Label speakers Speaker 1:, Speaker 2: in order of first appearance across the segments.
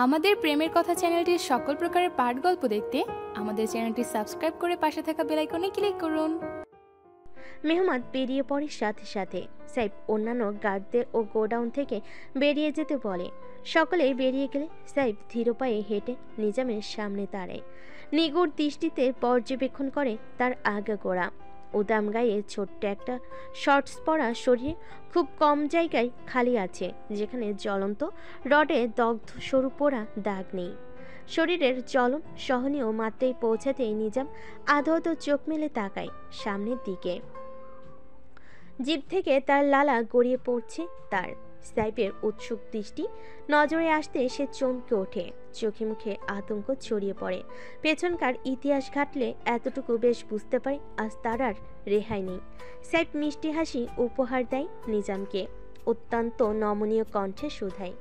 Speaker 1: আমাদের প্রেমের কথা চ্যানেলটির সকল প্রকারের পাঠ গল্প দেখতে আমাদের চ্যানেলটি সাবস্ক্রাইব করে পাশে থাকা বেল আইকনে ক্লিক করুন।
Speaker 2: মেহমাদ বেরিয়ে পড়ে সাথে সাথে সাইফ অন্যান্য গার্ডদের ও গোডাউন থেকে বেরিয়ে যেতে বলে। সকলেই বেরিয়ে গেলে সাইফ ধীর পায়ে হেঁটে নিজামের সামনে দাঁড়ায়। নিগুড় দৃষ্টিতে পর্যবেক্ষণ করে তার আগাগোড়া। উদাম গায়ে ছোট্ট একটা শর্টস পরা শরীরে খুব কম জায়গায় খালি আছে, যেখানে জ্বলন্ত রডে দগ্ধ সরু পোড়া দাগ নেই। শরীরের জ্বলন সহনীয় মাত্রায় পৌঁছাতেই নিজাম আধো আধো চোখ মেলে তাকায় সামনের দিকে। জিভ থেকে তার লালা গড়িয়ে পড়ছে। তার সাইফের উৎসুক দৃষ্টি নজরে আসতে সে চমকে ওঠে, চোখে মুখে আতঙ্ক ছড়িয়ে পড়ে। পেছনকার ইতিহাস ঘাটলে এতটুকু বেশ বুঝতে পারে আজ তার আর রেহাই নেই। সাইফ মিষ্টি হাসি উপহার দেয় নিজামকে, অত্যন্ত নমনীয় কণ্ঠে শুধায়,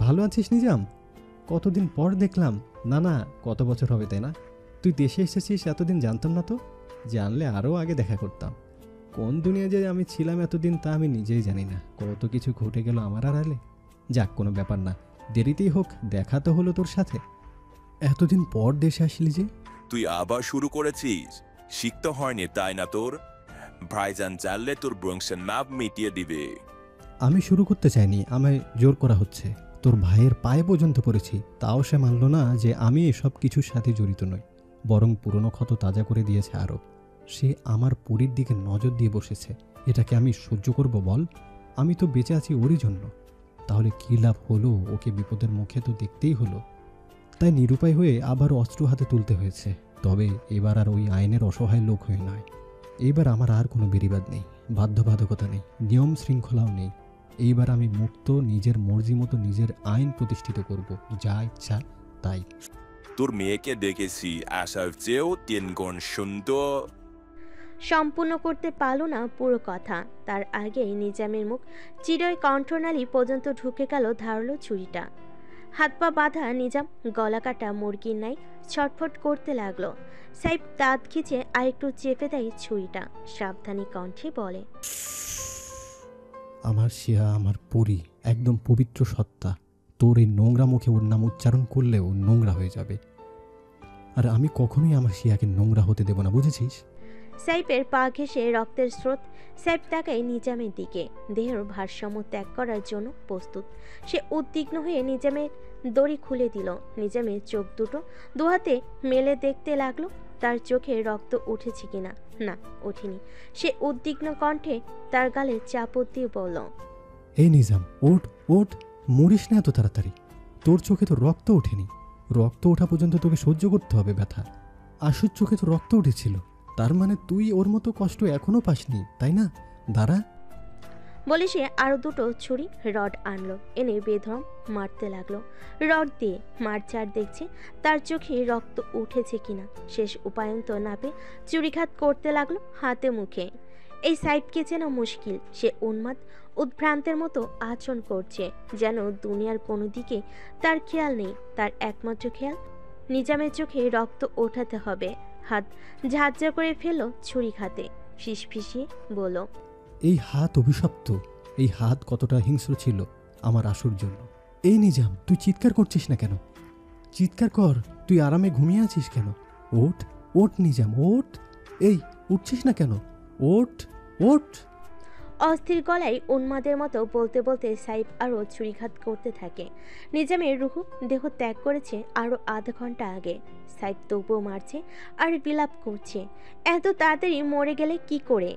Speaker 3: ভালো আছিস নিজাম? কতদিন পর দেখলাম। না না, কত বছর হবে তাই না? তুই দেশে এসেছিস এতদিন জানতাম না তো। জানলে আরও আগে দেখা করতাম। কোন দুনিয়া যে আমি ছিলাম এতদিন তা আমি নিজেই জানি না। কত কিছু ঘটে গেল আমার আড়ালে। যাক, কোনো ব্যাপার না, দেরিতেই হোক দেখা তো হলো তোর সাথে। এতদিন পর দেশে আসলি যে?
Speaker 4: তুই আবার শুরু করেছিস? শিখতে হয়নি তাই না তোর? ভাইজান জানলে তোর বংশের নাম মিটিয়ে দিবে।
Speaker 3: আমি শুরু করতে চাইনি, আমায় জোর করা হচ্ছে। তোর ভাইয়ের পায়ে পর্যন্ত পড়েছি, তাও সে মানল না যে আমি এসব কিছুর সাথে জড়িত নই, বরং পুরনো ক্ষত তাজা করে দিয়েছে আরও। সে আমার পরীর দিকে নজর দিয়ে বসেছে। এটাকে আমি সহ্য করব বল? আমি তো বেঁচে আছি ওরই জন্য। তাহলে কী লাভ হলো? ওকে বিপদের মুখে তো দেখতেই হলো। তাই নিরুপায় হয়ে আবার অস্ত্র হাতে তুলতে হয়েছে। তবে এবার আর ওই আইনের অসহায় লোক হয়ে নয়। এইবার আমার আর কোনো বেরিবাদ নেই, বাধ্যবাধকতা নেই, নিয়ম শৃঙ্খলাও নেই। এইবার আমি মুক্ত, নিজের মর্জি মতো নিজের আইন প্রতিষ্ঠিত করব, যা ইচ্ছা তাই।
Speaker 4: তোর মেয়েকে দেখেছি আশার চেয়েও 3 গুণ সুন্দর।
Speaker 2: সম্পূর্ণ করতে পারল না পুরো কথা। তার আগেই নিজামের মুখ চিরই কণ্ঠনালী পর্যন্ত ঢুকে গেল ধারালো ছুরিটা। হাত পা বাঁধা নিজাম গলা কাটা মুরগির ন্যায় ছটফট করতে লাগলো। সাইফ দাঁত খিচে আরেকটু চেপে দেয় ছুরিটা, সাবধানী কণ্ঠে বলে,
Speaker 3: আমার শিয়া, আমার পরী, একদম পবিত্র সত্তা। তোর এই নোংরা মুখে ওর নাম উচ্চারণ করলেও নোংরা হয়ে যাবে। আর আমি কখনোই আমার শিয়াকে নোংরা হতে দেব না, বুঝেছিস?
Speaker 2: সাইফের পা ঘেঁষে রক্তের স্রোত। সাইফ তাকায় নিজামের দিকে, দেহের ভারসাম্য ত্যাগ করার জন্য প্রস্তুত। সে উদ্বিগ্ন হয়ে নিজামের দড়ি খুলে দিল। নিজামের চোখ দুটো দুহাতে মেলে দেখতে লাগলো তার চোখে রক্ত উঠেছে কিনা। না, ওঠেনি। সে উদ্বিগ্ন কণ্ঠে তার গালে চাপড় দিয়ে বলল,
Speaker 3: এই নিজাম, ওঠ ওঠ, মরিস না এত তাড়াতাড়ি। তোর চোখে তো রক্ত ওঠেনি। রক্ত ওঠা পর্যন্ত তোকে সহ্য করতে হবে ব্যথা। আশুর চোখে তো রক্ত উঠেছিল, তার মানে তুই ওর মতো কষ্ট এখনো পাসনি, তাই না? দাঁড়া।
Speaker 2: বলে সে আরো দুটো ছুরি রড আনলো, এনে বেধড়ক মারতে লাগলো। রড দিয়ে মারচার দেখছে তার চোখে রক্ত উঠেছে কিনা। শেষ উপায়ন্ত না পেয়ে চুরিঘাত করতে লাগলো হাতে মুখে। এই সাইফকে চেনা মুশকিল। সে উন্মাদ উদ্ভ্রান্তের মতো আচরণ করছে, যেন দুনিয়ার কোনো দিকে তার খেয়াল নেই। তার একমাত্র খেয়াল নিজামের চোখে রক্ত ওঠাতে হবে। হাত ঝাঁঝরা করে ফেললো ছুরি খাতে, ফিসফিসিয়ে বলল,
Speaker 3: এই হাত অভিশপ্ত। এই হাত কতটা হিংস্র ছিল আমার আশুর জন্য। এই নিজাম, তুই চিৎকার করছিস না কেন? চিৎকার কর। তুই আরামে ঘুমিয়ে আছিস কেন? ওঠ ওঠ নিজাম, ওঠ। এই, উঠছিস না কেন? ওঠ ওঠ।
Speaker 2: অস্থির গলায় উন্মাদের মতো বলতে বলতে সাইফ আরও ছুরিঘাত করতে থাকে। নিজামের রুহু দেহ ত্যাগ করেছে আরও আধা ঘন্টা আগে। সাইফ তবুও মারছে আর বিলাপ করছে, এত তাড়াতাড়ি মরে গেলে কি করে।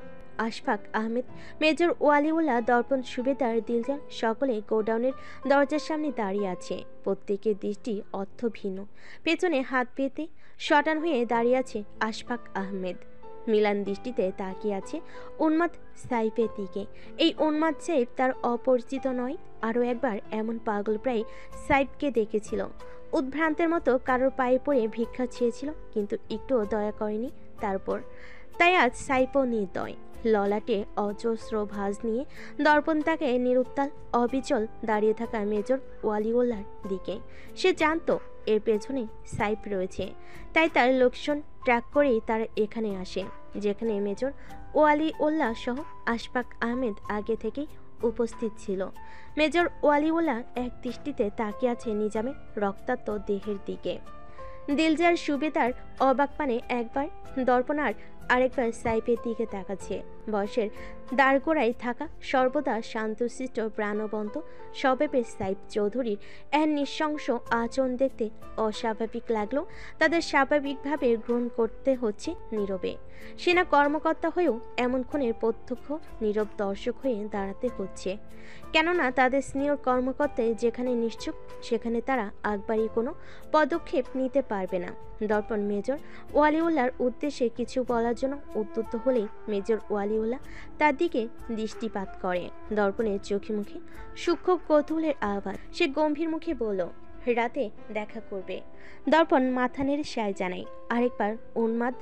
Speaker 2: আশফাক আহমেদ, মেজর ওয়ালিউল্লাহ, দর্পণ সুবেদার, দিলজান সকলে গোডাউনের দরজার সামনে দাঁড়িয়ে আছে। প্রত্যেকের দৃষ্টি অর্থভিন্ন। পেছনে হাত পেতে শটান হয়ে দাঁড়িয়ে আছে আশফাক আহমেদ। মিলান দৃষ্টিতে তাকিয়ে আছে উন্মাদ সাইফের দিকে। এই উন্মাদ সাইফ তার অপরিচিত নয়। আরও একবার এমন পাগল প্রায় সাইফকে দেখেছিল। উদ্ভ্রান্তের মতো কারোর পায়ে পড়ে ভিক্ষা চেয়েছিল, কিন্তু একটুও দয়া করেনি তারপর। তাই আজ সাইফও নির্দয়। ললাটে অজস্র ভাঁজ নিয়ে দর্পণ তাকে নিরুত্তাল অবিচল দাঁড়িয়ে থাকা মেজর ওয়ালিউল্লাহর দিকে। সে জানতো এর পেছনে সাইফ রয়েছে, তাই তার লোকেশন ট্র্যাক করেই তারা এখানে আসে, যেখানে মেজর ওয়ালিউল্লাহ সহ আশফাক আহমেদ আগে থেকেই উপস্থিত ছিল। মেজর ওয়ালিউল্লাহ এক দৃষ্টিতে তাকিয়ে আছে নিজামের রক্তাক্ত দেহের দিকে। দিলজার সুবেদার অবাক পানে একবার দর্পণ আর আরেকবার সাইফের দিকে তাকাচ্ছে। বয়সের দাঁড়গোড়ায় থাকা সর্বদা শান্তশিষ্ট প্রাণবন্ত স্বভাবের সাইফ চৌধুরীর এক নৃশংস আচরণ দেখতে অস্বাভাবিক লাগলো তাদের স্বাভাবিকভাবে গ্রহণ করতে হচ্ছে নীরবে। সেনা কর্মকর্তা হয়েও এমন খুনের প্রত্যক্ষ নীরব দর্শক হয়ে দাঁড়াতে হচ্ছে, কেননা তাদের সিনিয়র কর্মকর্তায় যেখানে নিশ্চুপ সেখানে তারা আগবাড়ি কোনো পদক্ষেপ নিতে পারবে না। দর্পণ মেজর ওয়ালিউল্লাহর উদ্দেশ্যে কিছু বলার জন্য উদ্যত হলেই মেজর ওয়ালিউল্লাহ তার দিকে দৃষ্টিপাত করে। দর্পণের চোখে মুখে সূক্ষ্ম কৌতূহলের আওয়াজ। সে গম্ভীর মুখে বলল, রাতে দেখা করবে। দর্পণ মাথা নেড়ে সায় জানায়। আরেকবার উন্মাদ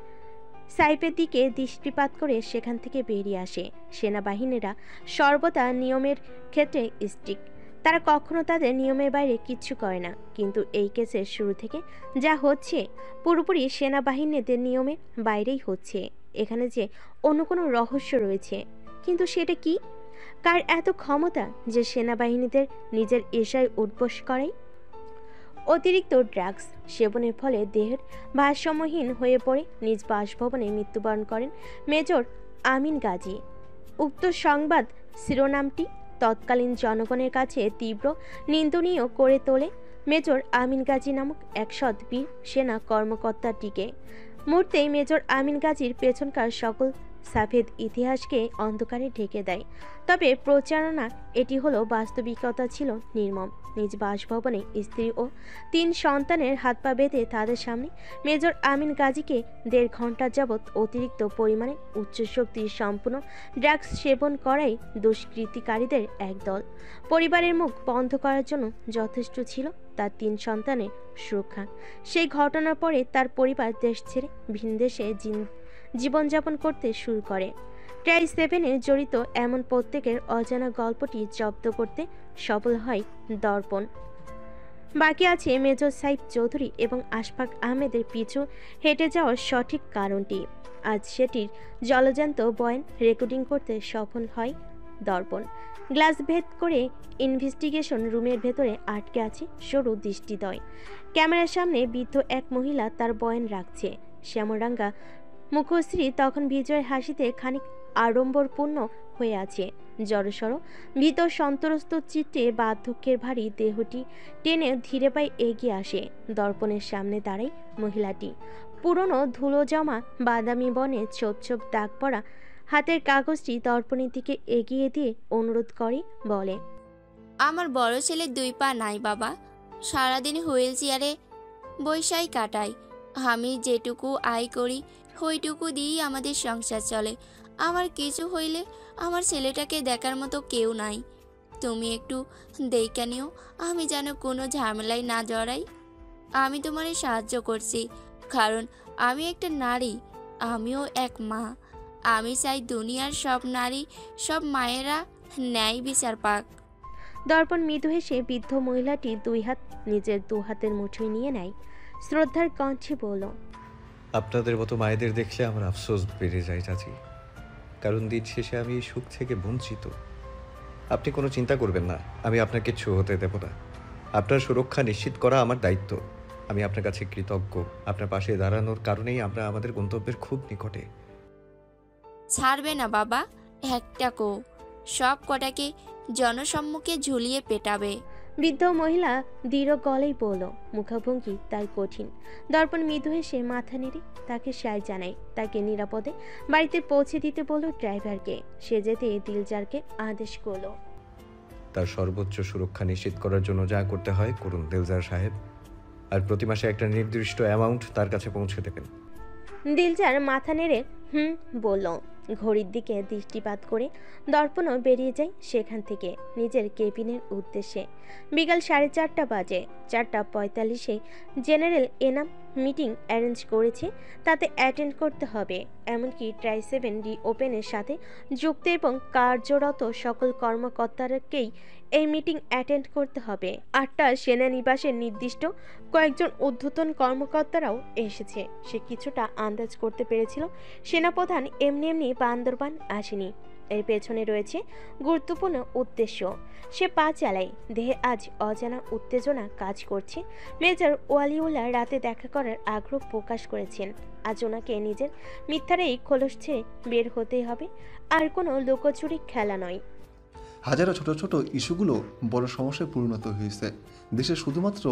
Speaker 2: সাইফের দিকে দৃষ্টিপাত করে সেখান থেকে বেরিয়ে আসে। সেনাবাহিনীরা সর্বদা নিয়মের ক্ষেত্রে স্ট্রিক্ট, তারা কখনো তাদের নিয়মের বাইরে কিচ্ছু করে না। কিন্তু এই কেসের শুরু থেকে যা হচ্ছে পুরোপুরি সেনাবাহিনীদের নিয়মের বাইরেই হচ্ছে। এখানে যে অন্য কোনো রহস্য রয়েছে, কিন্তু সেটা কি? কার এত ক্ষমতা যে সেনাবাহিনীদের নিজের এশায় উদ্বোস করায়? অতিরিক্ত ড্রাগস সেবনের ফলে দেহের ভারসাম্যহীন হয়ে পড়ে নিজ বাসভবনে মৃত্যুবরণ করেন মেজর আমিন গাজী। উক্ত সংবাদ শিরোনামটি তৎকালীন জনগণের কাছে তীব্র নিন্দনীয় করে তোলে মেজর আমিন গাজী নামক এক সৎ বীর সেনা কর্মকর্তাটিকে। মুহূর্তেই মেজর আমিন গাজীর পেছনকার সকল সাফেদ ইতিহাসকে অন্ধকারে ঢেকে দেয়। তবে প্রচারণা এটি হলো বাস্তবিকতা ছিল নির্মম। নিজ বাসভবনে স্ত্রী ও 3 সন্তানের হাত পা বেঁধে তাদের সামনে মেজর আমিন গাজীকে 1.5 ঘন্টা যাবৎ অতিরিক্ত পরিমাণে উচ্চ শক্তির সম্পূর্ণ ড্রাগস সেবন করাই দুষ্কৃতিকারীদের একদল। পরিবারের মুখ বন্ধ করার জন্য যথেষ্ট ছিল তার 3 সন্তানের সুরক্ষা। সেই ঘটনার পরে তার পরিবার দেশ ছেড়ে ভিনদেশে জীবনযাপন করতে শুরু করে। ট্রাই 7-এ জড়িত এমন প্রত্যেকের অজানা গল্পটি জব্দ করতে সফল হয় দর্পণ। বাকি আছে মেজর সাইফ চৌধুরী এবং আশফাক আহমেদের পিছু হেঁটে যাওয়ার সঠিক কারণটি। আজ সেটির জলজান্ত বয়ান রেকর্ডিং করতে সফল হয় দর্পণ। গ্লাস ভেদ করে ইনভেস্টিগেশন রুমের ভেতরে আটকে আছে সরু দৃষ্টিদ্বয়। ক্যামেরার সামনে বৃদ্ধ এক মহিলা তার বয়ান রাখছে। শ্যামরাঙ্গা মুখশ্রী তখন বিজয়ের হাসিতে খানিক আড়ম্বরপূর্ণ হয়ে আছে। জড়সড় ভীত সন্ত্রস্ত চিত্তে বার্ধক্যের ভারী দেহটি টেনে ধীরে পায়ে এগিয়ে আসে। দর্পণের সামনে দাঁড়ায় মহিলাটি। পুরনো ধুলো জমা বাদামি বনে ছোপ ছোপ দাগ পড়া হাতের কাগজটি দর্পণের দিকে এগিয়ে দিয়ে অনুরোধ করে, বলে,
Speaker 5: আমার বড় ছেলে 2 পা নাই বাবা, সারাদিন হুইল চেয়ারে বৈশাই কাটাই। আমি যেটুকু আয় করি ওইটুকু দিয়েই আমাদের সংসার চলে। আমার কিছু হইলে আমার ছেলেটাকে দেখার মতো কেউ নাই। তুমি একটু দেখে নিও আমি যেন কোনো ঝামেলায় না জড়াই। আমি তোমারে সাহায্য করছি, কারণ আমি একটা নারী, আমিও এক মা। আমি চাই দুনিয়ার সব নারী, সব মায়েরা ন্যায় বিচার পাক।
Speaker 2: দর্পণ মৃদু হেসে বৃদ্ধ মহিলাটি 2 হাত নিজের 2 হাতের মুঠোয় নিয়ে নেয়। শ্রদ্ধার কণ্ঠে বলল,
Speaker 6: আপনাদের মতো মায়েদের দেখলে আমার আফসোস বেড়ে যায় চাচি, কারণ দিন শেষে আমি এই সুখ থেকে বঞ্চিত। আপনি কোনো চিন্তা করবেন না, আমি আপনার কিচ্ছু হতে দেব না। আপনার সুরক্ষা নিশ্চিত করা আমার দায়িত্ব। আমি আপনার কাছে কৃতজ্ঞ। আপনার পাশে দাঁড়ানোর কারণেই আমরা আমাদের গন্তব্যের খুব নিকটে।
Speaker 5: ছাড়বে না বাবা, একটা কো সব কটাকে জনসম্মুখে ঝুলিয়ে পেটাবে।
Speaker 2: বৃদ্ধ মহিলা দৃঢ় গলায় বলল, মুখভঙ্গি তার কঠিন। দর্পণ মৃদু হেসে মাথা নেড়ে তাকে সায় জানায়। তাকে নিরাপদে বাড়িতে পৌঁছে দিতে বলল ড্রাইভারকে। সে যেতে দিলজারকে আদেশ করল,
Speaker 6: তার সর্বোচ্চ সুরক্ষা নিশ্চিত করার জন্য যা করতে হয় করুন দিলজার সাহেব, আর প্রতি মাসে একটা নির্দিষ্ট অ্যামাউন্ট তার কাছে পৌঁছে দেবেন।
Speaker 2: দিলজার মাথা নেড়ে বলল। ঘড়ির দিকে দৃষ্টিপাত করে দর্পণও বেরিয়ে যায় সেখান থেকে নিজের কেবিনের উদ্দেশ্যে। বিকাল 4:30 বাজে। 4:45-এ জেনারেল এনাম মিটিং অ্যারেঞ্জ করেছে, তাতে অ্যাটেন্ড করতে হবে। এমনকি ট্রাই 7 রিওপেনের সাথে যুক্ত এবং কার্যরত সকল কর্মকর্তাকেই এই মিটিং অ্যাটেন্ড করতে হবে। 8টা সেনানিবাসের নির্দিষ্ট কয়েকজন ঊর্ধ্বতন কর্মকর্তারাও এসেছে। সে কিছুটা আন্দাজ করতে পেরেছিল সেনাপ্রধান এমনি বান্দরবান আসেনি। এর পেছনে রয়েছে গুরুত্বপূর্ণ উদ্দেশ্য। সে পা চালায়, দেহে আজ অজানা উত্তেজনা কাজ করছে। মেজর ওয়ালিউল্লাহ রাতে দেখা করার আগ্রহ প্রকাশ করেছেন। আজ ওনাকে নিজের মিথ্যার এই খোলস ছেড়ে বের হতেই হবে, আর কোনো লুকোচুরি খেলা নয়।
Speaker 7: হাজারো ছোট ছোট ইস্যুগুলো বড় সমস্যায় পরিণত হয়েছে। দেশে শুধুমাত্র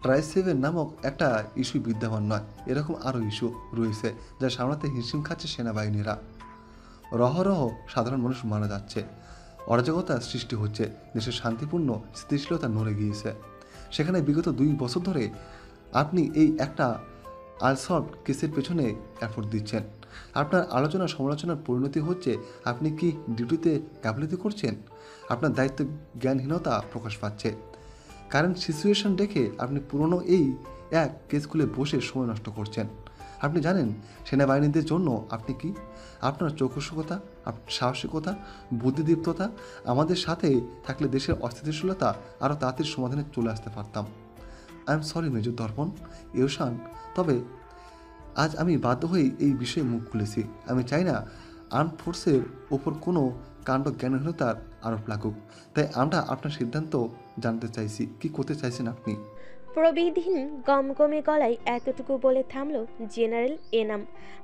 Speaker 7: ট্রাইসেভেন নামক একটা ইস্যু বিদ্যমান নয়, এরকম আরও ইস্যু রয়েছে যা সামলাতে হিমশিম খাচ্ছে সেনাবাহিনীরা। রহরহ সাধারণ মানুষ মারা যাচ্ছে, অরাজকতা সৃষ্টি হচ্ছে, দেশের শান্তিপূর্ণ স্থিতিশীলতা নড়ে গিয়েছে। সেখানে বিগত 2 বছর ধরে আপনি এই একটা আনসলভড কেসের পেছনে এফোর্ট দিচ্ছেন। আপনার আলোচনা সমালোচনার পরিণতি হচ্ছে আপনি কি ডিউটিতে গাফিলতি করছেন। আপনার দায়িত্ব জ্ঞানহীনতা প্রকাশ পাচ্ছে। কারেন্ট সিচুয়েশন দেখে আপনি পুরনো এই এক কেস খুলে বসে সময় নষ্ট করছেন। আপনি জানেন সেনাবাহিনীদের জন্য আপনি কি, আপনার চৌকসতা, সাহসিকতা, বুদ্ধিদীপ্ততা আমাদের সাথে থাকলে দেশের অস্থিতিশীলতা আরও তাড়াতাড়ি সমাধানে চলে আসতে পারতাম। আই এম সরি মেজর দর্পণ, ইউশান, তবে আজ আমি বাধ্য হয়ে এই বিষয়ে মুখ খুলেছি। আমি চাই না আর্ম ফোর্সের ওপর কোনো কাণ্ড জ্ঞানহীনতার আরোপ লাগুক। তাই আমরা আপনার সিদ্ধান্ত জানতে চাইছি, কি করতে চাইছেন আপনি।
Speaker 2: প্রবিধহীন গমগমে গলায় এতটুকু বলে থামল জেনারেল এনাম।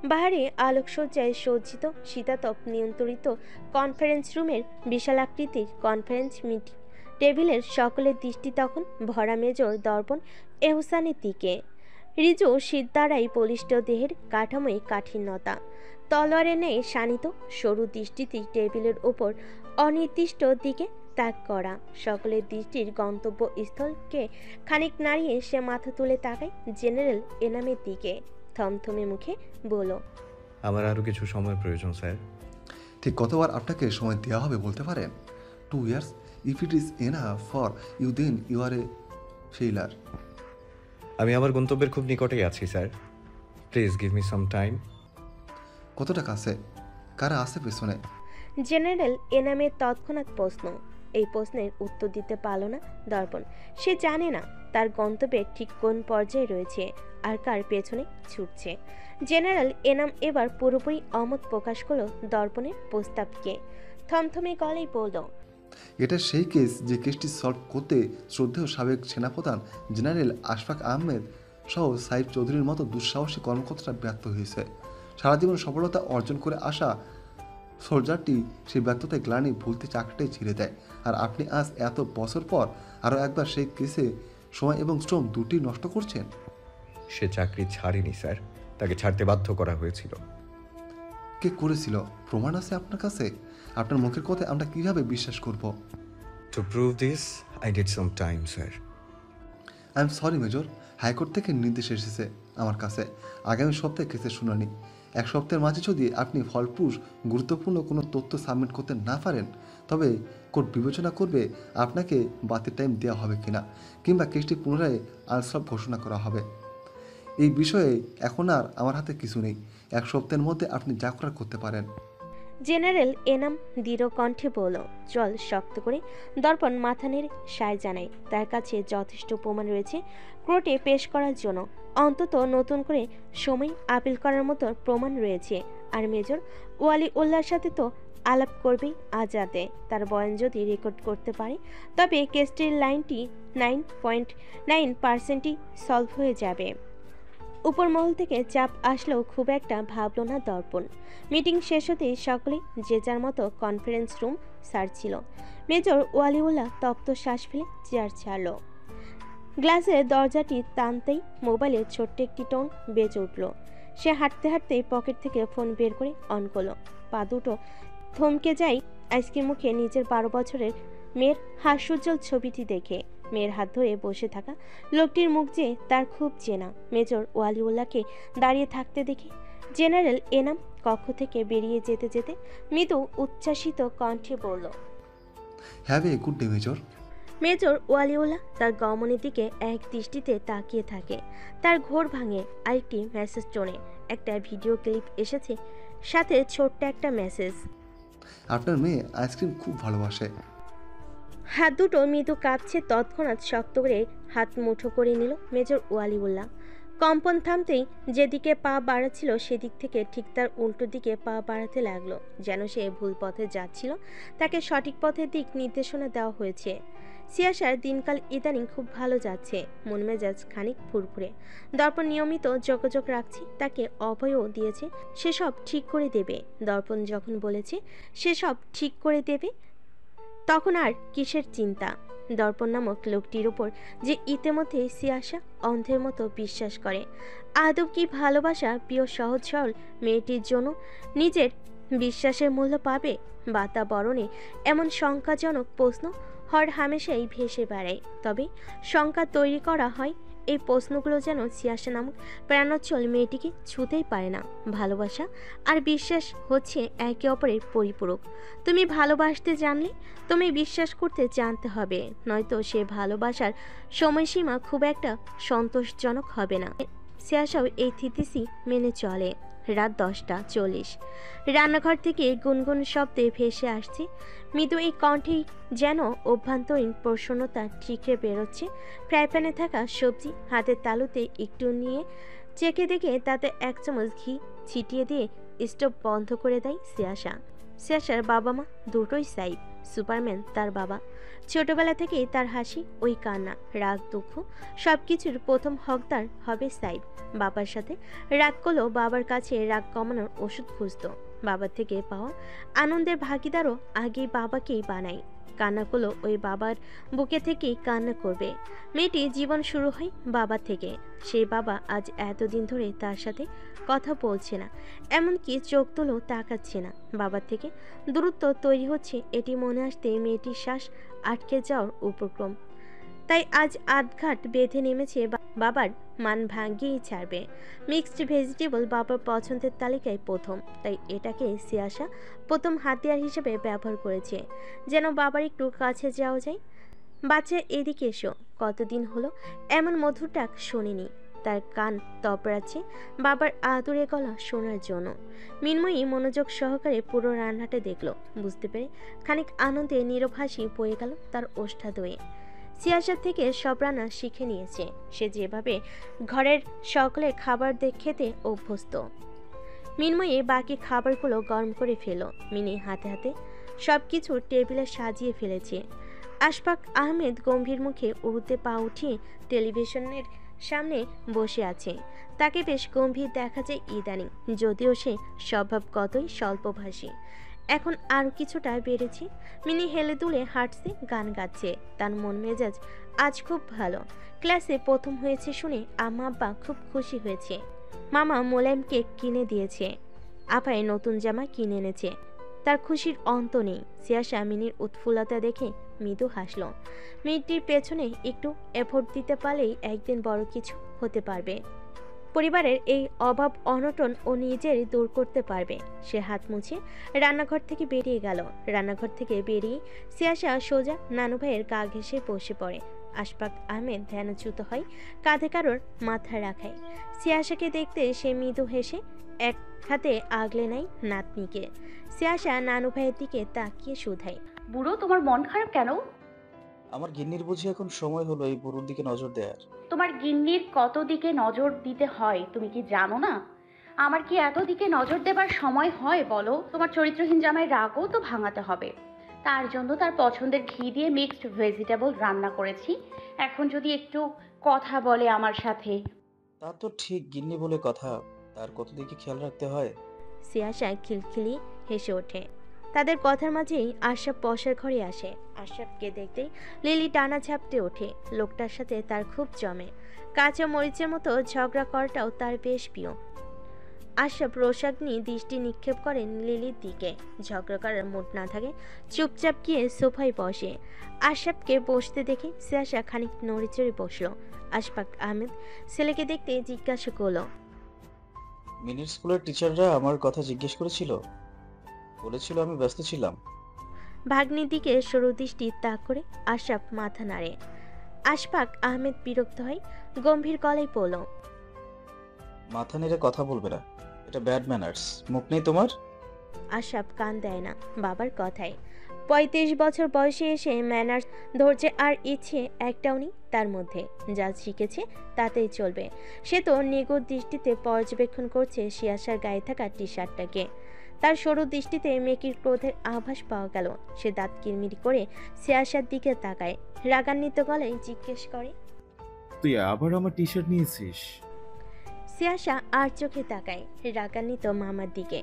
Speaker 2: বাহারে আলোকসজ্জায় সজ্জিত শীতাতপ নিয়ন্ত্রিত কনফারেন্স রুমের বিশালাকৃতির কনফারেন্স মিটিং টেবিলের সকলের দৃষ্টি তখন ভরা মেজর দর্পণ এহসানের দিকে। রিজু শীত দ্বারাই বলিষ্ঠ দেহের কাঠামোয় কাঠিন্যতা, তলোয়ারের ন্যায় শানিত সরু দৃষ্টিটি টেবিলের ওপর অনির্দিষ্ট দিকে ত্যাগ করা। সকলের দৃষ্টির গন্তব্যস্থলকে খানিক নাড়িয়ে সে মাথা তুলে তাকায় জেনারেল এনামের দিকে। থমথমে মুখে বলল,
Speaker 6: আমার আরও কিছু সময়ের প্রয়োজন স্যার।
Speaker 7: ঠিক কতবার আপনাকে সময় দেওয়া হবে বলতে পারেন? 2 years? If it is enough for you then you are a failure.
Speaker 6: আমি আমার গন্তব্যের খুব নিকটেই আছি sir, please give me some time.
Speaker 7: কতটা কাছে? কারা আছে পেছনে?
Speaker 2: জেনারেল এনামের তৎক্ষণাৎ প্রশ্ন। এই প্রশ্নের উত্তর দিতে পারল না দর্পণ। সে জানে না তার গন্তব্যের ঠিক কোন পর্যায়ে রয়েছে আর কার পেছনে ছুটছে। জেনারেল এনাম এবার পুরোপুরি অমত প্রকাশ করল দর্পণের প্রস্তাবকে। থমথমে গলায় বলল,
Speaker 7: এটা সেই কেস যে কেসটি সলভ করতে শ্রদ্ধেয় সাবেক সেনাপ্রধান জেনারেল আশফাক আহমেদ সহ সাইফ চৌধুরীর মতো দুঃসাহসী কর্মকর্তারা ব্যর্থ হয়েছে। সারা জীবন সফলতা অর্জন করে আসা সোলজারটি সেই ব্যর্থতায় গ্লানি ভুলতে চাকরিটাই ছেড়ে দেয়। আর আপনি আজ এত বছর পর আরও একবার সেই কেসে সময় এবং শ্রম দুটি নষ্ট করছেন।
Speaker 6: সে চাকরি ছাড়েনি স্যার, তাকে ছাড়তে বাধ্য করা হয়েছিল।
Speaker 7: কে করেছিল? প্রমাণ আছে আপনার কাছে? আপনার মুখের কথায় আমরা কিভাবে বিশ্বাস করব?
Speaker 6: To prove this I need some time sir.
Speaker 7: I am sorry major, high court থেকে নির্দেশ এসেছে আমার কাছে আগামী সপ্তাহে কেসের শুনানি। 1 সপ্তাহের মাঝে যদি আপনি ফলপ্রসূ গুরুত্বপূর্ণ কোনো তথ্য সাবমিট করতে না পারেন, তবে কোর্ট বিবেচনা করবে আপনাকে বাতিল টাইম দেওয়া হবে কিনা, কিংবা কেসটি পুনরায় আনসলভ ঘোষণা করা হবে। এই বিষয়ে এখন আর আমার হাতে কিছু নেই। 1 সপ্তাহের মধ্যে আপনি যা করার করতে পারেন।
Speaker 2: জেনারেল এনাম দৃঢ় কণ্ঠে বলল। জল শক্ত করে দর্পণ মাথা নেড়ে সায় জানায় তার কাছে যথেষ্ট প্রমাণ রয়েছে কোর্টে পেশ করার জন্য। অন্তত নতুন করে সময় আপিল করার মতো প্রমাণ রয়েছে। আর মেজর ওয়ালিউল্লাহর সাথে তো আলাপ করবেই আজ রাতে। তার বয়ান যদি রেকর্ড করতে পারে তবে কেসটির লাইনটি 9.9% সলভ হয়ে যাবে। উপরমহল থেকে চাপ আসলেও খুব একটা ভাবল না দর্পণ। মিটিং শেষ হতেই সকলে যে যার মতো কনফারেন্স রুম ছাড়ছিল। মেজর ওয়ালিউল্লাহ তপ্ত শ্বাস ফেলে চেয়ার ছাড়ল। গ্লাসের দরজাটি টানতেই মোবাইলের ছোট্ট একটি টোন বেজে উঠল। সে হাঁটতে হাঁটতেই পকেট থেকে ফোন বের করে অন করলো। পা দুটো থমকে যায় আইসক্রিম মুখে নিজের 12 বছরের মেয়ের হাস্যোজ্জ্বল ছবিটি দেখে। মেয়ের হাত ধরে বসে থাকা লোকটির মুখ যে তার খুব চেনা। মেজর ওয়ালিউল্লাহকে দাঁড়িয়ে থাকতে দেখে জেনারেল এনাম কক্ষ থেকে বেরিয়ে যেতে যেতে মৃদু উচ্ছ্বাসিত কণ্ঠে বলল,
Speaker 7: have a good day major.
Speaker 2: Major Waliullah তার গমনের দিকে এক দৃষ্টিতে তাকিয়ে থাকে। তার ঘোর ভাঙে আরেকটি মেসেজ টোনে। একটা ভিডিও ক্লিপ এসেছে, সাথে ছোট্ট একটা মেসেজ।
Speaker 7: আপনার মেয়ে আইসক্রিম খুব ভালোবাসে।
Speaker 2: হাত দুটো মৃদু কাঁপছে। তৎক্ষণাৎ শক্ত করে হাত মুঠো করে নিল মেজর ওয়ালিউল্লাহ। কম্পন থামতেই যেদিকে পা বাড়াচ্ছিল সেদিক থেকে ঠিক তার উল্টো দিকে পা বাড়াতে লাগলো, যেন সে ভুল পথে যাচ্ছিল, তাকে সঠিক পথের দিক নির্দেশনা দেওয়া হয়েছে। সিয়াসার দিনকাল ইদানিং খুব ভালো যাচ্ছে, মন মেজাজ খানিক ফুরফুরে। দর্পণ নিয়মিত যোগাযোগ রাখছে, তাকে অভয়ও দিয়েছে সেসব ঠিক করে দেবে। দর্পণ যখন বলেছে সেসব ঠিক করে দেবে, তখন আর কিসের চিন্তা। দর্পণ নামক লোকটির উপর যে ইতিমধ্যে সিয়াসা অন্ধের মতো বিশ্বাস করে। আদব কি ভালোবাসা প্রিয় সহজ সরল মেয়েটির জন্য নিজের বিশ্বাসের মূল্য পাবে? বাতাবরণে এমন শঙ্কাজনক প্রশ্ন হর হামেশাই ভেসে বেড়ায়। তবে শঙ্কা তৈরি করা হয়, এই প্রশ্নগুলো যেন সিয়াসা নামক প্রাণোচ্ছল মেয়েটিকে ছুঁতেই পারে না। ভালোবাসা আর বিশ্বাস হচ্ছে একে অপরের পরিপূরক। তুমি ভালোবাসতে জানলে তুমি বিশ্বাস করতে জানতে হবে, নয়তো সে ভালোবাসার সময়সীমা খুব একটা সন্তোষজনক হবে না। সিয়াসাও এই থিতিসি মেনে চলে। রাত 10:40। রান্নাঘর থেকে গুনগুন শব্দে ভেসে আসছে। মৃদু এই কণ্ঠেই যেন অভ্যন্তরীণ প্রসন্নতা ঠিকরে বেরোচ্ছে। ফ্রাই প্যানে থাকা সবজি হাতের তালুতে একটু নিয়ে চেখে দেখে তাতে 1 চামচ ঘি ছিটিয়ে দিয়ে স্টোভ বন্ধ করে দেয় সিয়াসা। সিয়াসার বাবা মা দুটোই সাইব, সুপারম্যান তার বাবা। ছোটবেলা থেকেই তার হাসি, ওই কান্না, রাগ দুঃখ সব কিছুর প্রথম হকদার হবে সাইব। বাবার সাথে রাগ করলেও বাবার কাছে রাগ কমানোর ওষুধ খুঁজত। বাবার থেকে পাওয়া আনন্দের ভাগিদারও আগেই বাবাকেই বানায়। কান্না করলেও ওই বাবার বুকে থেকেই কান্না করবে। মেয়েটি জীবন শুরু হয় বাবা থেকে। সেই বাবা আজ এতদিন ধরে তার সাথে কথা বলছে না, এমনকি চোখ তুলেও তাকাচ্ছে না। বাবার থেকে দূরত্ব তৈরি হচ্ছে, এটি মনে আসতে মেয়েটির শ্বাস আটকে যাওয়ার উপক্রম। তাই আজ আধঘাট বেঁধে নেমেছে বাবার মান ভাঙিয়েই ছাড়বে। মিক্সড ভেজিটেবল বাবার পছন্দের তালিকায় প্রথম, তাই এটাকে সিয়াসা প্রথম হাতিয়ার হিসেবে ব্যবহার করেছে, যেন বাবার একটু কাছে যাওয়া যায়। বাচ্চা এদিকে এসো, কতদিন হলো এমন মধুর ডাক শোনেনি। তার কান তপড়াচ্ছে বাবার আদুরে গলা শোনার জন্য। মিনময়ী মনোযোগ সহকারে পুরো রান্নাটা দেখলো, বুঝতে পেরে খানিক আনন্দে নীরব হাসি বয়ে গেল তার ওষ্ঠাধয়ে। সিয়াসার থেকে সব রান্না শিখে নিয়েছে, সে যেভাবে ঘরের সকলের খাবার খেতে অভ্যস্ত। মিনময়ী বাকি খাবারগুলো গরম করে ফেলো। মিনি হাতে হাতে সব কিছু টেবিলে সাজিয়ে ফেলেছে। আশফাক আহমেদ গম্ভীর মুখে উড়তে পা উঠিয়ে টেলিভিশনের সামনে বসে আছে। তাকে বেশ গম্ভীর দেখা যায় ইদানিং, যদিও সে স্বভাবগতই স্বল্পভাষী। এখন আরও কিছুটা বেড়েছে। মিনি হেলে দুলে হাঁটছে, গান গাচ্ছে। তার মন মেজাজ আজ খুব ভালো। ক্লাসে প্রথম হয়েছে শুনে আম্মা আব্বা খুব খুশি হয়েছে। মামা মোলায়েম কেক কিনে দিয়েছে, আপায় নতুন জামা কিনে এনেছে। তার খুশির অন্ত নেই। সিয়াসা মিনির উৎফুল্লতা দেখে মৃদু হাসল। মেয়েটির পেছনে একটু এফোর্ট দিতে পারলেই একদিন বড় কিছু হতে পারবে। পরিবারের এই অভাব অনটন ও নিজেরই দূর করতে পারবে। সে হাত মুছে রান্নাঘর থেকে বেরিয়ে গেল। রান্নাঘর থেকে বেরিয়ে সিয়াসা সোজা নানু ভাইয়ের গা ঘেঁষে বসে পড়ে। আশফাক আহমেদ ধ্যানচ্যুত হয়, কাঁধে কারোর মাথা রাখায়। সিয়াসাকে দেখতে সে মৃদু হেসে এক হাতে আগলে নেয় নাতনিকে। সিয়াসা নানু ভাইয়ের দিকে তাকিয়ে শুধায়,
Speaker 8: বুড়ো, তোমার মন খারাপ কেন?
Speaker 9: আমার গিন্নির বুঝি এখন সময় হলো এই বুড়োর দিকে নজর দেওয়ার?
Speaker 8: তোমার গিন্নির কত দিকে নজর দিতে হয় তুমি কি জানো না? আমার কি এত দিকে নজর দেবার সময় হয় বলো? তোমার চরিত্রহীন জামাইয়ের রাগও তো ভাঙাতে হবে। তার জন্য তার পছন্দের ঘি দিয়ে মিক্সড ভেজিটেবল রান্না করেছি। এখন যদি একটু কথা বলে আমার সাথে।
Speaker 9: তা তো ঠিক, গিন্নি বলে কথা, তার কত দিকে খেয়াল রাখতে হয়।
Speaker 2: সিয়াসা খিলখিলি হেসে ওঠে। তাদের কথার মাঝেই আশরাফ বসার ঘরে আসে। আশরাফকে দেখতেই লিলি টানা ঝাপটে ওঠে। লোকটার সাথে তার খুব জমে। কাঁচা মরিচের মতো ঝগড়া করাটাও তার বেশ প্রিয়। আশরাফ রোষাগ্নি দৃষ্টি নিক্ষেপ করেন লিলির দিকে। ঝগড়া করার মুড না থাকে, চুপচাপ গিয়ে সোফায় বসে। আশরাফকে বসতে দেখে সিয়াসা খানিক নড়েচড়ে বসল। আশফাক আহমেদ ছেলেকে দেখতে জিজ্ঞাসা করলো,
Speaker 9: মিনির স্কুলের টিচাররা আমার কথা জিজ্ঞেস করেছিল, বলেছিল আমি ব্যস্ত ছিলাম।
Speaker 2: ভাগ্নির দিকে সরু দৃষ্টি তাক করে আশরাফ মাথা নাড়ে। আশফাক আহমেদ বিরক্ত হয়, গম্ভীর গলায় বলল,
Speaker 9: মাথা নেড়ে কথা বলবে না, এটা ব্যাড ম্যানার্স। মুখ নেই তোমার?
Speaker 2: আশরাফ কান দেয় না বাবার কথায়। 35 বছর বয়সে এসে ম্যানার্স, ধৈর্য আর ইচ্ছে একটাও নেই তার মধ্যে। যা শিখেছে তাতেই চলবে। সে তো নিগুড় দৃষ্টিতে পর্যবেক্ষণ করছে শিয়াশার গায়ে থাকা টি শার্টটাকে। তার সরু দৃষ্টিতে মেকির ক্রোধের আভাস পাওয়া গেল। সে দাঁত কিরমিরি করে শিয়াশার দিকে তাকায়, রাগান্বিত গলায় জিজ্ঞেস করে,
Speaker 10: তুই আবার আমার টি শার্ট নিয়েছিস?
Speaker 2: শিয়াশা আর চোখে তাকায় রাগান্বিত মামার দিকে।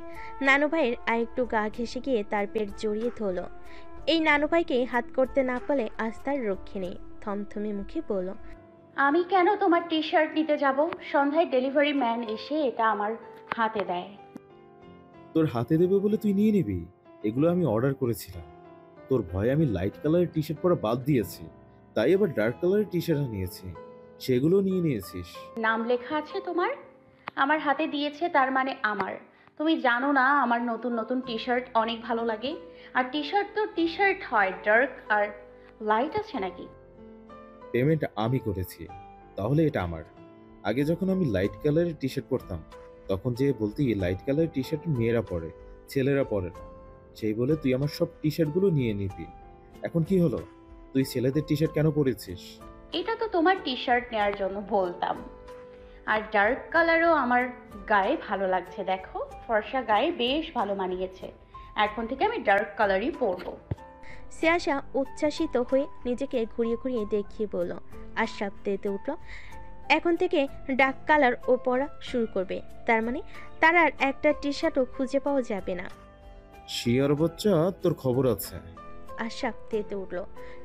Speaker 2: নানু ভাইয়ের আরেকটু গা ঘেঁষে গিয়ে তার পেট জড়িয়ে ধরল। এই নানু ভাইকে হাত করতে না পারলে আজ তার রক্ষে নেই। থমথমে মুখে বলল,
Speaker 8: আমি কেন তোমার টি শার্ট নিতে যাব? সন্ধ্যায় ডেলিভারি ম্যান এসে এটা আমার হাতে দেয়।
Speaker 10: তোর হাতে দেবে বলে তুই নিয়ে নিবি? এগুলো আমি অর্ডার করেছিলাম। তোর ভয়ে আমি লাইট কালারের টি শার্ট পরা বাদ দিয়েছি, তাই আবার ডার্ক কালারের টি শার্ট নিয়েছি। সেগুলো নিয়ে নিয়েছিস?
Speaker 8: নাম লেখা আছে তোমার, আমার হাতে দিয়েছে, তার মানে আমার। তুমি জানো না আমার নতুন নতুন টি শার্ট অনেক ভালো লাগে? আর টি শার্ট তো টি শার্ট হয়, ডার্ক আর লাইট আছে নাকি?
Speaker 10: পেমেন্ট আমি করেছি, তাহলে এটা আমার। আগে যখন আমি লাইট কালারের টি শার্ট পরতাম, তখন যে বলতি লাইট কালারের টি শার্ট মেয়েরা পরে, ছেলেরা পরে না। সেই বলে তুই আমার সব টি শার্টগুলো নিয়ে নিবি। এখন কি হলো? তুই ছেলেদের টি শার্ট কেন পরেছিস?
Speaker 8: এটা তো তোমার টি শার্ট নেওয়ার জন্য বলতাম। আর ডার্ক কালারও আমার গায়ে ভালো লাগছে, দেখো ফর্সা গায়ে বেশ ভালো মানিয়েছে। এখন থেকে আমি ডার্ক কালারই পরবো।
Speaker 2: শিয়াশা উচ্ছ্বাসিত হয়ে নিজেকে ঘুরিয়ে ঘুরিয়ে দেখিয়ে বলল। আশরাফ তেতে উঠল। এখন থেকে ডার্ক কালার ও পরা শুরু করবে। তার মানে তার আর একটা টি শার্টও খুঁজে পাওয়া যাবে না।
Speaker 10: শিয়ার বাচ্চা, তোর খবর আছে।
Speaker 2: আশরাফ তেতে উঠল।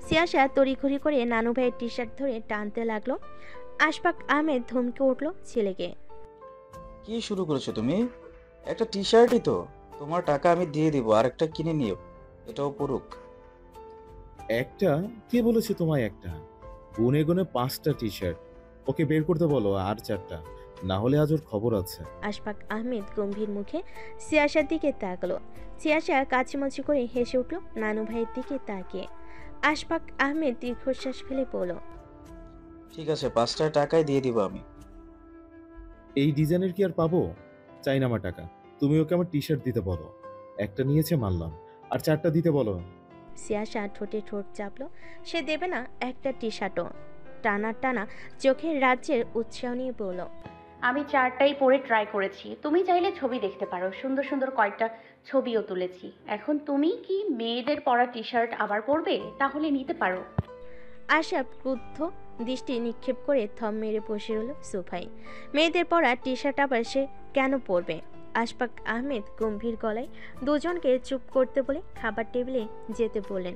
Speaker 2: শিয়াশা তড়িঘড়ি করে নানু ভাইয়ের টি শার্ট ধরে টানতে লাগলো। আশফাক আহমেদ ধমকে উঠল ছেলেকে।
Speaker 9: কি শুরু করেছো তুমি? একটা টি শার্টই তো, তোমার টাকা আমি দিয়ে দিব, আর একটা কিনে নিও, এটাও পড়ুক।
Speaker 10: একটা? কে বলেছে তোমায় একটা? গুনে গুনে 5টা টি শার্ট। ওকে বের করতে বলো আর 4টা, না হলে আজ ওর খবর আছে।
Speaker 2: আশফাক আহমেদ গম্ভীর মুখে শিয়াশার দিকে তাকালো। শিয়াশা কাচিমচি করে হেসে উঠল নানু ভাইয়ের দিকে তাকিয়ে। আশফাক আহমেদ দীর্ঘশ্বাস ফেলে বলল,
Speaker 9: ঠিক আছে, 5টা টাকাই দিয়ে দিব আমি।
Speaker 10: এই ডিজাইনের কি আর পাবো? চাই না আমার টাকা। তুমি ওকে আমার টি শার্ট দিতে বলো। একটা নিয়েছে মানলাম, আর 4টা দিতে বলো।
Speaker 2: শিয়াশা ঠোঁটে ঠোঁট চাপলো। সে দেবে না একটা টি শার্টও। টানা টানা চোখের রাজ্যের উৎসাহ নিয়ে বলল,
Speaker 8: আমি 4টাই পরে ট্রাই করেছি। তুমি চাইলে ছবি দেখতে পারো, সুন্দর সুন্দর কয়েকটা ছবিও তুলেছি। এখন তুমি কি মেয়েদের পরা টি শার্ট আবার পরবে? তাহলে নিতে পারো।
Speaker 2: আশরাফ ক্রুদ্ধ দৃষ্টি নিক্ষেপ করে থম মেরে বসে রইল সোফায়। মেয়েদের পরা টি শার্ট আবার সে কেন পরবে? আশফাক আহমেদ গম্ভীর গলায় দুজনকে চুপ করতে বলে খাবার টেবিলে যেতে বললেন।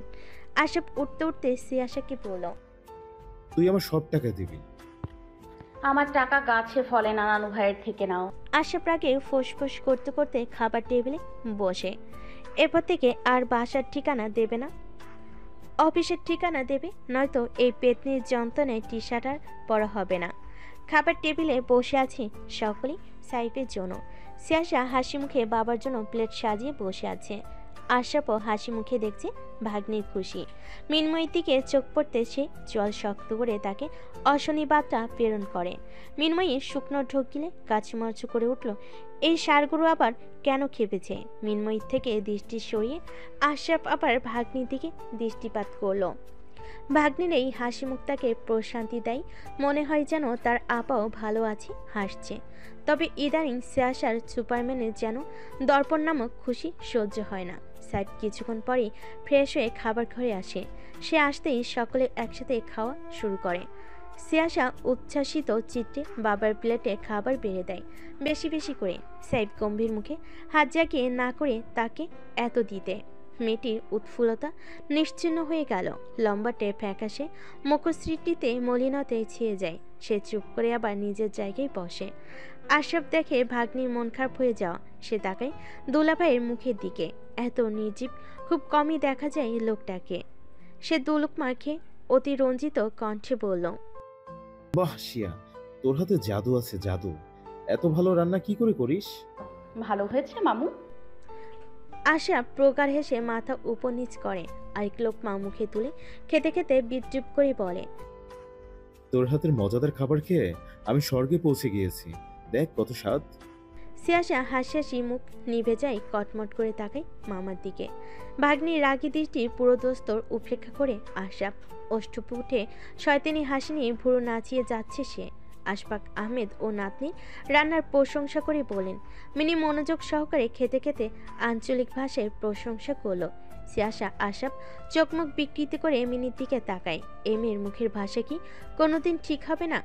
Speaker 2: আশরাফ উঠতে উঠতে শিয়াশাকে বলল,
Speaker 10: তুই আমার সব টাকা দিবি।
Speaker 8: আমার টাকা গাছে ফলে না, নানু ভাইয়ের থেকে নাও।
Speaker 2: আশরাফ রাগে ফোঁস করতে করতে খাবার টেবিলে বসে। এরপর থেকে আর বাসার ঠিকানা দেবে না, অফিসের ঠিকানা দেবে, নয়তো এই পেতনির যন্ত্রণায় টি শার্ট আর পরা হবে না। খাবার টেবিলে বসে আছি সকলেই সাইফের জন্য। শিয়াশা হাসি মুখে বাবার জন্য প্লেট সাজিয়ে বসে আছে। আশরাফও হাসি মুখে দেখছে ভাগ্নির খুশি। মিনময়ীর দিকে চোখ পড়তে সে জল শক্ত করে তাকে অশনি বার্তা প্রেরণ করে। মিনময়ী শুকনো ঢোক গিলে কাচুমাচু করে উঠল। এই সারগুলো আবার কেন খেপেছে? মিনময়ীর থেকে দৃষ্টি সরিয়ে আশরাফ আবার ভাগ্নির দিকে দৃষ্টিপাত করলো। ভাগ্নির এই হাসি মুখ তাকে প্রশান্তি দেয়। মনে হয় যেন তার আপাও ভালো আছে, হাসছে। তবে ইদানিং শিয়াশার সুপারম্যানের যেন দর্পণ নামক খুশি সহ্য হয় না। সাইফ কিছুক্ষণ পরেই ফ্রেশ হয়ে খাবার ঘরে আসে। সে আসতেই সকলে একসাথে খাওয়া শুরু করে। শিয়াশা উচ্ছ্বাসিত চিত্তে বাবার প্লেটে খাবার বেড়ে দেয় বেশি বেশি করে। সাইফ গম্ভীর মুখে হাত জাগিয়ে না করে তাকে এত দিতে। মেয়েটির উৎফুল্লতা নিশ্চিহ্ন হয়ে গেল। লম্বাটে ফ্যাকাশে মুখশ্রীটিতে মলিনতায় ছেয়ে যায়। সে চুপ করে আবার নিজের জায়গায় বসে। আশরাফ দেখে ভাগ্নির মন খারাপ হয়ে যাওয়া। সে তাকায় দুলাভাইয়ের মুখের দিকে। এত নির্জীব খুব কমই দেখা যায় লোকটাকে। সে দুলুক মাখে অতি রঞ্জিত কণ্ঠে বলল,
Speaker 10: বাহ শিয়া, তোর হাতে জাদু আছে, জাদু। এত ভালো রান্না কি করে করিস?
Speaker 8: ভালো হয়েছে মামু।
Speaker 2: আশরাফ প্রগাঢ় হেসে মাথা উপর নিচ করে। আরেক লোকমা মুখে তুলে খেতে খেতে বিদ্রুপ করে বলে,
Speaker 10: তোর হাতের মজাদার খাবার খেয়ে আমি স্বর্গে পৌঁছে গিয়েছি। দেখ কত স্বাদ।
Speaker 2: সিয়াসা হাসি মুখ নিভে যায়, কটমট করে তাকায় মামার দিকে। ভাগ্নির রাগী দৃষ্টি পুরো দোস্তর উপেক্ষা করে আশরাফ ওষ্ঠপুটে শয়তানি হাসি নিয়ে ভুরু নাচিয়ে যাচ্ছে সে। আশফাক আহমেদ ও নাতনি রান্নার প্রশংসা করে বলেন। মিনি মনোযোগ সহকারে খেতে খেতে আঞ্চলিক ভাষায় প্রশংসা করলো। সিয়াসা আশরাফ চোখমুখ বিকৃতি করে মিনির দিকে তাকায়। এই মেয়ের মুখের ভাষা কি কোনোদিন ঠিক হবে না?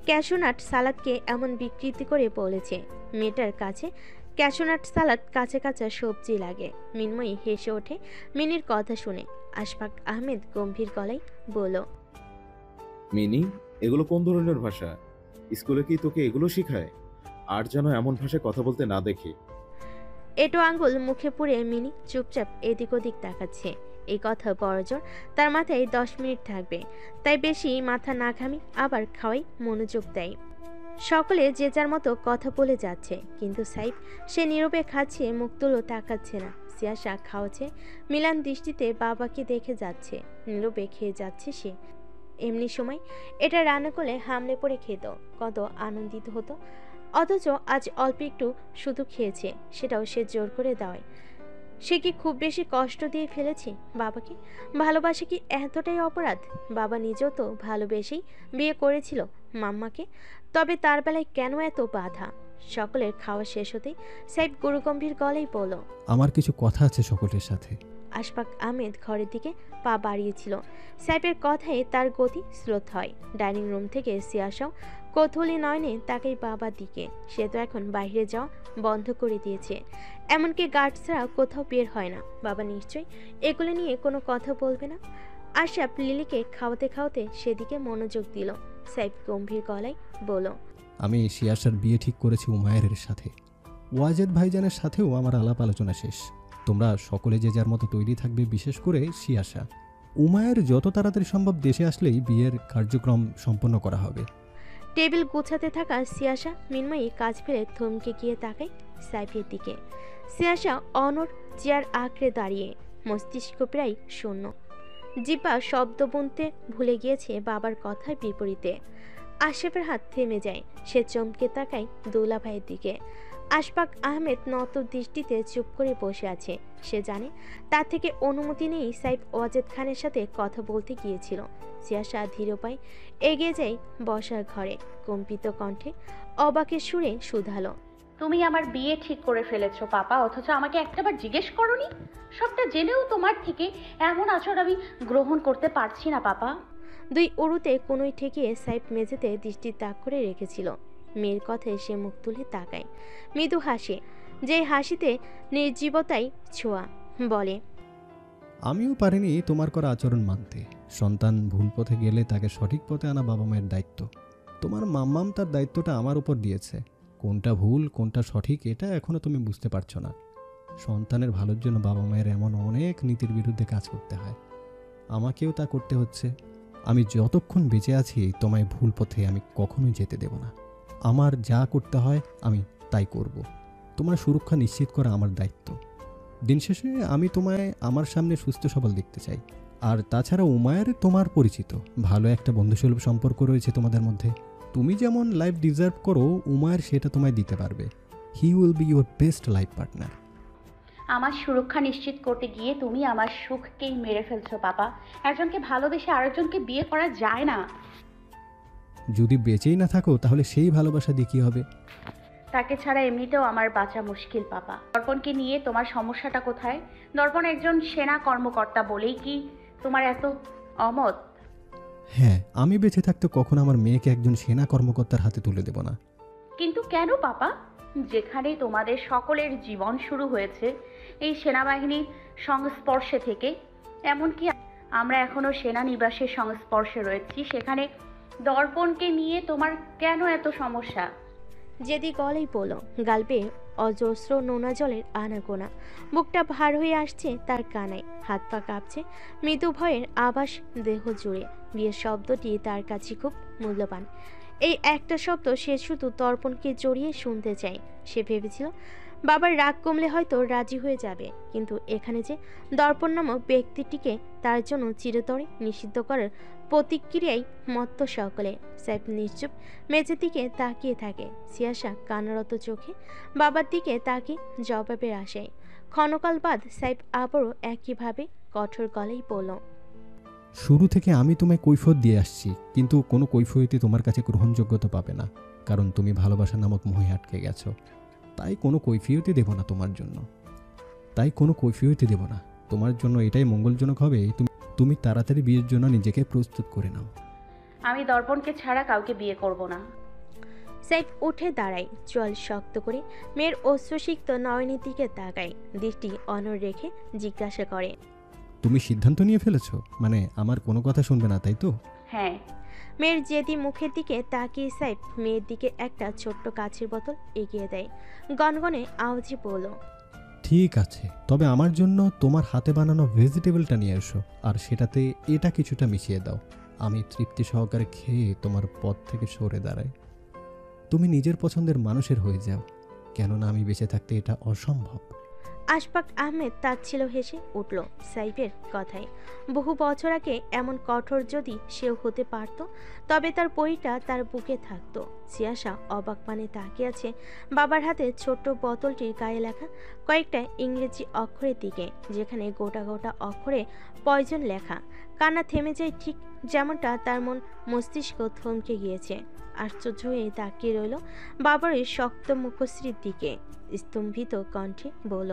Speaker 2: ক্যাশোনাট সালাদকে এমন বিকৃতি করে বলেছে। মেয়েটার কাছে ক্যাশোনাট সালাদ কাঁচা কাঁচা সবজি লাগে। মিনময়ী হেসে ওঠে মিনির কথা শুনে। আশফাক আহমেদ গম্ভীর গলায় বলল,
Speaker 10: মিনি, এগুলো কোন ধরনের ভাষা? স্কুলে কি তোকে এগুলো শেখায়? আর যেন এমন ভাষায় কথা বলতে না দেখে।
Speaker 2: এটো আঙ্গুল মুখে পুরে মিনি চুপচাপ এদিক ওদিক তাকাচ্ছে। এই কথা বড়জোর তার মাথায় 10 মিনিট থাকবে, তাই বেশি মাথা না ঘামি আবার খাওয়াই মনোযোগ দেয়। সকলে যে যার মতো কথা বলে যাচ্ছে, কিন্তু সাইফ সে নীরবে খাচ্ছে, মুখ তুলো তাকাচ্ছে না। সিয়াসা খাওয়াচ্ছে মিলান দৃষ্টিতে বাবাকে দেখে যাচ্ছে, নীরবে খেয়ে যাচ্ছে সে। এমনি সময় এটা রান্না করলে হামলে পড়ে খেত, কত আনন্দিত হতো। অথচ আজ অল্প একটু শুধু খেয়েছে, সেটাও সে জোর করে দেওয়ায়। সে কি খুব বেশি কষ্ট দিয়ে ফেলেছে বাবাকে? ভালোবাসা কি এতটাই অপরাধ? বাবা নিজেও তো ভালোবেসেই বিয়ে করেছিল মাম্মাকে, তবে তার বেলায় কেন এত বাধা? সকলের খাওয়া শেষ হতেই সাইফ গুরুগম্ভীর গলায় বলল,
Speaker 3: আমার কিছু কথা আছে সকলের সাথে।
Speaker 2: আশফাক আহমেদ ঘরের দিকে পা বাড়িয়েছিল। সাইফের কথায় তার গতি স্রোত হয়। ডাইনিং রুম থেকে সিয়াসাও কৌতূহলী নয়নে তাকাই বাবার দিকে। সে তো এখন বাইরে যাওয়া বন্ধ করে দিয়েছে, এমনকি গার্ড ছাড়া কোথাও বের হয় না। বাবা নিশ্চয়ই এগুলো নিয়ে কোনো কথা বলবে না। আশরাফ লিলিকে খাওয়াতে খাওয়াতে সেদিকে মনোযোগ দিল। সাইফ গম্ভীর গলায় বলল,
Speaker 3: আমি সিয়াসার বিয়ে ঠিক করেছি উমায়ের সাথে। ওয়াজেদ ভাইজানের সাথেও আমার আলাপ আলোচনা শেষ। তোমরা সকলে যে যার মতো তৈরি থাকবে, বিশেষ করে সিয়াসা। উমায়ের যত তাড়াতাড়ি সম্ভব দেশে আসলেই বিয়ের কার্যক্রম সম্পন্ন করা হবে।
Speaker 2: টেবিল গুছাতে থাকা সিয়াসা মিনময়ী কাজ ফেলে থমকে গিয়ে তাকায় সাইফের দিকে। সিয়াসা অনড় চেয়ার আঁকড়ে দাঁড়িয়ে, মস্তিষ্ক প্রায় শূন্য। জিপা শব্দ বুনতে ভুলে গিয়েছে বাবার কথার বিপরীতে। আশরাফের হাত থেমে যায়। সে চমকে তাকায় দৌলা ভাইয়ের দিকে। আশফাক আহমেদ নত দৃষ্টিতে চুপ করে বসে আছে। সে জানে তার থেকে অনুমতি নেই সাইফ ওয়াজেদ খানের সাথে কথা বলতে গিয়েছিল। সিয়াসা ধীর পায়ে এগিয়ে যায় বসার ঘরে, কম্পিত কণ্ঠে অবাকের সুরে শুধালো,
Speaker 8: তুমি আমার বিয়ে ঠিক করে ফেলেছো পাপা, অথচ আমাকে একটাবার জিজ্ঞেস করোনি? সবটা জেনেও তোমার থেকে এমন আচরণ আমি গ্রহণ করতে পারছি না পাপা।
Speaker 2: দুই উড়ুতে কোনোই ঠেকিয়ে সাইফ মেঝেতে দৃষ্টি তাক করে রেখেছিল। মেয়ের কথায় সে মুখ তুলে তাকায়, মৃদু হাসে, যে হাসিতে নির্জীবতাই ছোঁয়া। বলে,
Speaker 3: আমিও পারিনি তোমার করা আচরণ মানতে। সন্তান ভুল পথে গেলে তাকে সঠিক পথে আনা বাবা মায়ের দায়িত্ব। তোমার মাম্মাম তার দায়িত্বটা আমার উপর দিয়েছে। কোনটা ভুল কোনটা সঠিক এটা এখনো তুমি বুঝতে পারছো না। সন্তানের ভালোর জন্য বাবা মায়ের এমন অনেক নীতির বিরুদ্ধে কাজ করতে হয়, আমাকেও তা করতে হচ্ছে। আমি যতক্ষণ বেঁচে আছি তোমায় ভুল পথে আমি কখনোই যেতে দেব না। আমার যা করতে হয় আমি তাই করব। তোমার সুরক্ষা নিশ্চিত করা আমার দায়িত্ব। দিন শেষে আমি তোমায় আমার সামনে সুস্থ সবল দেখতে চাই। আর তাছাড়া উমায়ের তোমার পরিচিত, ভালো একটা বন্ধুসুলভ সম্পর্ক রয়েছে তোমাদের মধ্যে। তুমি যেমন লাইফ ডিজার্ভ করো, উমায়ের সেটা তোমায় দিতে পারবে। He will be your best life partner.
Speaker 8: আমার সুরক্ষা নিশ্চিত করতে গিয়ে তুমি আমার সুখকেই মেরে ফেলছো পাপা। একজনকে ভালোবেসে আরেকজনকে বিয়ে করা যায় না।
Speaker 3: যদি বেঁচেই না থাকো তাহলে সেই ভালোবাসা দিয়ে কী হবে?
Speaker 8: তাকে ছাড়া এমনিতেও আমার বাঁচা মুশকিল পাপা। দর্পণকে নিয়ে তোমার সমস্যাটা কোথায়? দর্পণ একজন সেনা কর্মকর্তা বলেই কি তোমার এত অমত?
Speaker 3: হ্যাঁ, আমি বেঁচে থাকতে কখনো আমার মেয়েকে একজন সেনা কর্মকর্তার হাতে তুলে দেব না।
Speaker 8: কিন্তু কেন পাপা? যেখানে তোমাদের সকলের জীবন শুরু হয়েছে এই সেনাবাহিনীর সংস্পর্শে থেকে, এমনকি আমরা এখনো সেনানিবাসের সংস্পর্শে রয়েছি, সেখানে দর্পণকে নিয়ে তোমার কেন এত সমস্যা?
Speaker 2: যেদি গলেই বলো, গালবে অজস্র নোনা জলের আনাগোনা। বুকটা ভার হয়ে আসছে তার কানায়, হাত পা কাঁপছে, মৃদু ভয়ের আভাস দেহ জুড়ে। বিয়ের শব্দটি তার কাছে খুব মূল্যবান। এই একটা শব্দ সে শুধু দর্পণকে জড়িয়ে শুনতে চায়। সে ভেবেছিল বাবার রাগ কমলে হয়তো রাজি হয়ে যাবে, কিন্তু এখানে যে দর্পণ নামক ব্যক্তিটিকে তার জন্য চিরতরে নিষিদ্ধ করার প্রতিক্রিয়ায় মত্ত সকলে। সাইফ নিশ্চুপ মেঝের দিকে তাকিয়ে থাকে, সিয়াসা কান্নারত চোখে বাবার দিকে তাকিয়ে জবাবের আশায়। ক্ষণকাল বাদ সাইফ আবারও একইভাবে কঠোর গলায় বলল,
Speaker 3: শুরু থেকে আমি তোমায় কৈফিয়ত দিয়ে আসছি, কিন্তু কোনো কৈফিয়তই তোমার কাছে গ্রহণযোগ্যতা পাবে না, কারণ তুমি ভালোবাসা নামক মোহে আটকে গেছো। তাই কোনো কৈফিয়তই দেব না তোমার জন্য। তোমার জন্য এটাই মঙ্গলজনক হবে, তুমি তাড়াতাড়ি বিয়ের জন্য নিজেকে প্রস্তুত করে নাও।
Speaker 8: আমি দর্পণকে ছাড়া কাউকে বিয়ে করব না।
Speaker 2: সাইফ উঠে দাঁড়ায়, চোয়াল শক্ত করে মেয়ের অশ্রুসিক্ত নয়নের দিকে তাকায়, দৃষ্টি অনড় রেখে জিজ্ঞাসা করে,
Speaker 3: তুমি সিদ্ধান্ত নিয়ে ফেলেছো? মানে আমার কোনো কথা শুনবে না, তাই তো?
Speaker 8: হ্যাঁ।
Speaker 2: মেয়ের জেদি মুখের দিকে তাকিয়ে সাইফ মেয়ের দিকে একটা ছোট্ট কাচের বোতল এগিয়ে দেয়, গনগনে আওয়াজে বলল,
Speaker 3: ঠিক আছে, তবে আমার জন্য তোমার হাতে বানানো ভেজিটেবলটা নিয়ে এসো, আর সেটাতে এটা কিছুটা মিশিয়ে দাও। আমি তৃপ্তি সহকারে খেয়ে তোমার পথ থেকে সরে দাঁড়াই। তুমি নিজের পছন্দের মানুষের হয়ে যাও, কেননা আমি বেঁচে থাকতে এটা অসম্ভব।
Speaker 2: আশফাক আহমেদ তাচ্ছিল হেসে উঠল সাইফের কথায়। বহু বছর আগে এমন কঠোর যদি সেও হতে পারত, তবে তার বইটা তার বুকে থাকতো। সিয়াসা অবাক মানে তাকিয়ে আছে বাবার হাতে ছোট্ট বোতলটির গায়ে লেখা কয়েকটা ইংরেজি অক্ষরের দিকে, যেখানে গোটা গোটা অক্ষরে পয়জন লেখা। কান্না থেমে যায় ঠিক যেমনটা তার মন মস্তিষ্ক থমকে গিয়েছে। আশ্চর্য হয়ে তাকিয়ে রইল বাবার ওই শক্ত মুখশ্রীর দিকে, স্তম্ভিত কণ্ঠে বলল,